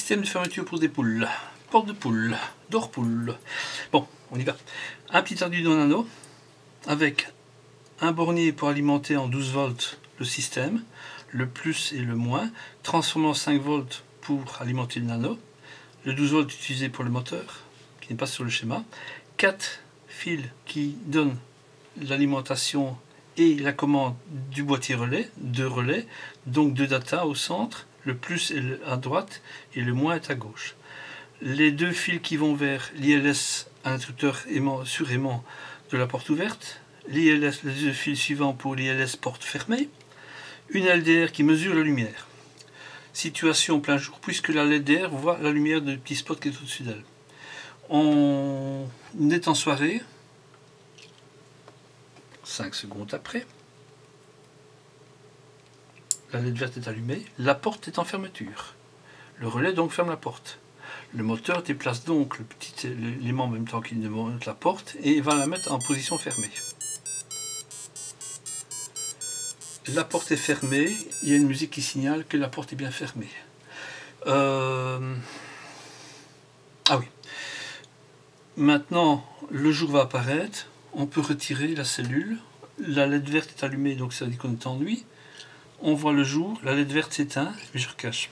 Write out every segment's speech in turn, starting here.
Système de fermeture pour des poules. Porte de poule, d'or-poule. Bon, on y va. Un petit Arduino Nano avec un bornier pour alimenter en 12 volts le système, le plus et le moins, transformant en 5 volts pour alimenter le nano, le 12 volts utilisé pour le moteur, qui n'est pas sur le schéma, 4 fils qui donnent l'alimentation et la commande du boîtier relais, 2 relais, donc 2 data au centre, le plus est à droite et le moins est à gauche. Les 2 fils qui vont vers l'ILS, un interrupteur sur aimant de la porte ouverte, l'ILS, les 2 fils suivants pour l'ILS porte fermée, une LDR qui mesure la lumière. Situation plein jour, puisque la LDR voit la lumière du petit spot qui est au-dessus d'elle. On est en soirée, 5 secondes après, la LED verte est allumée, la porte est en fermeture. Le relais donc ferme la porte. Le moteur déplace donc le petit élément en même temps qu'il démonte la porte et va la mettre en position fermée. La porte est fermée, il y a une musique qui signale que la porte est bien fermée. Ah oui. Maintenant, le jour va apparaître, on peut retirer la cellule, la LED verte est allumée, donc ça dit qu'on est en nuit. On voit le jour, la LED verte s'éteint, et je recache.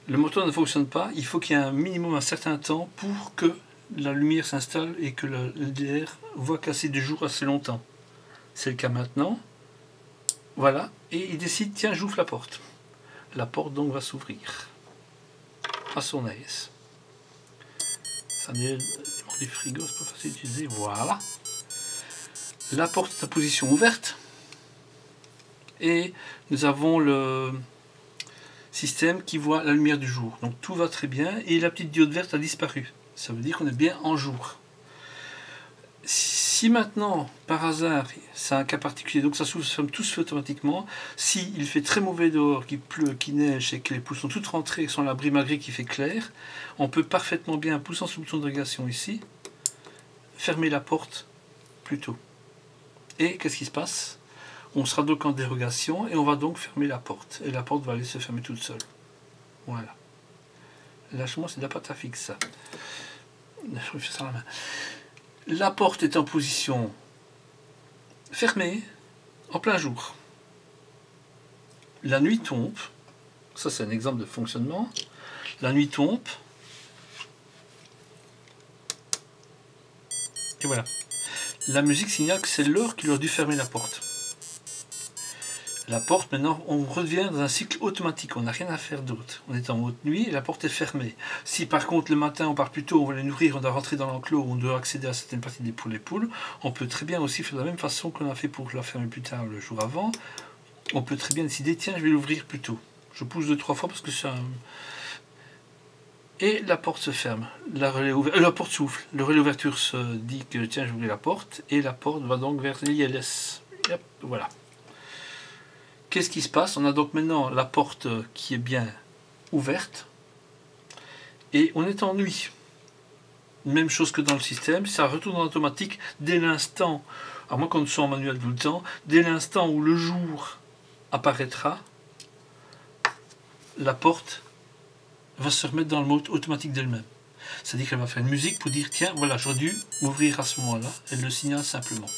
Le moteur ne fonctionne pas, il faut qu'il y ait un minimum un certain temps pour que la lumière s'installe et que la LDR voit casser du jour assez longtemps. C'est le cas maintenant. Voilà, et il décide, tiens, j'ouvre la porte. La porte donc va s'ouvrir à son aise. Ça n'est du frigo, c'est pas facile à utiliser. Voilà. La porte est en position ouverte. Et nous avons le système qui voit la lumière du jour. Donc tout va très bien. Et la petite diode verte a disparu. Ça veut dire qu'on est bien en jour. Si maintenant, par hasard, c'est un cas particulier, donc ça s'ouvre, ça ferme, tout se fait automatiquement. Si il fait très mauvais dehors, qu'il pleut, qu'il neige et que les poules sont toutes rentrées sans l'abri malgré qu'il fait clair, on peut parfaitement bien, en poussant sur le bouton de régulation ici, fermer la porte plus tôt. Et qu'est-ce qui se passe? On sera donc en dérogation et on va donc fermer la porte. Et la porte va aller se fermer toute seule. Voilà. Lâche-moi, c'est de la pâte à fixe, ça. Je fais ça à la main. La porte est en position fermée, en plein jour. La nuit tombe. Ça, c'est un exemple de fonctionnement. La nuit tombe. Et voilà. La musique signale que c'est l'heure qu'il aurait dû fermer la porte. La porte, maintenant, on revient dans un cycle automatique. On n'a rien à faire d'autre. On est en haute nuit et la porte est fermée. Si par contre le matin on part plus tôt, on va les nourrir, on doit rentrer dans l'enclos, on doit accéder à certaines parties des poules, on peut très bien aussi faire de la même façon qu'on a fait pour la fermer plus tard le jour avant. On peut très bien décider, tiens, je vais l'ouvrir plus tôt. Je pousse 2-3 fois parce que c'est un... Et la porte se ferme. La porte s'ouvre. Le relais d'ouverture se dit que tiens, j'ouvre la porte et la porte va donc vers l'ILS. Voilà. Qu'est-ce qui se passe? On a donc maintenant la porte qui est bien ouverte et on est en nuit. Même chose que dans le système, ça retourne en automatique dès l'instant, à moins qu'on soit en manuel tout le temps, dès l'instant où le jour apparaîtra, la porte va se remettre dans le mode automatique d'elle-même. C'est-à-dire qu'elle va faire une musique pour dire tiens, voilà, j'aurais dû m'ouvrir à ce moment-là. Elle le signale simplement.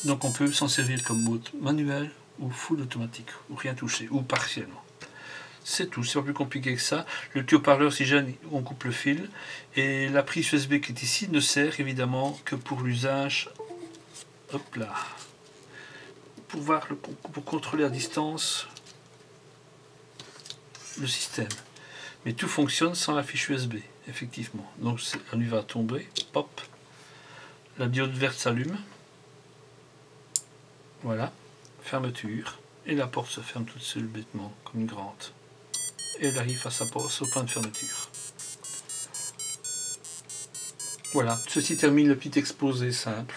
Donc on peut s'en servir comme mode manuel ou full automatique, ou rien touché, ou partiellement. C'est tout, c'est pas plus compliqué que ça. Le petit haut-parleur, si jamais on coupe le fil, et la prise USB qui est ici ne sert évidemment que pour l'usage, hop là, pour contrôler à distance le système. Mais tout fonctionne sans la fiche USB, effectivement. Donc la nuit va tomber, pop, la diode verte s'allume, voilà, fermeture, et la porte se ferme toute seule bêtement, comme une grande. Et elle arrive face au point de fermeture. Voilà, ceci termine le petit exposé simple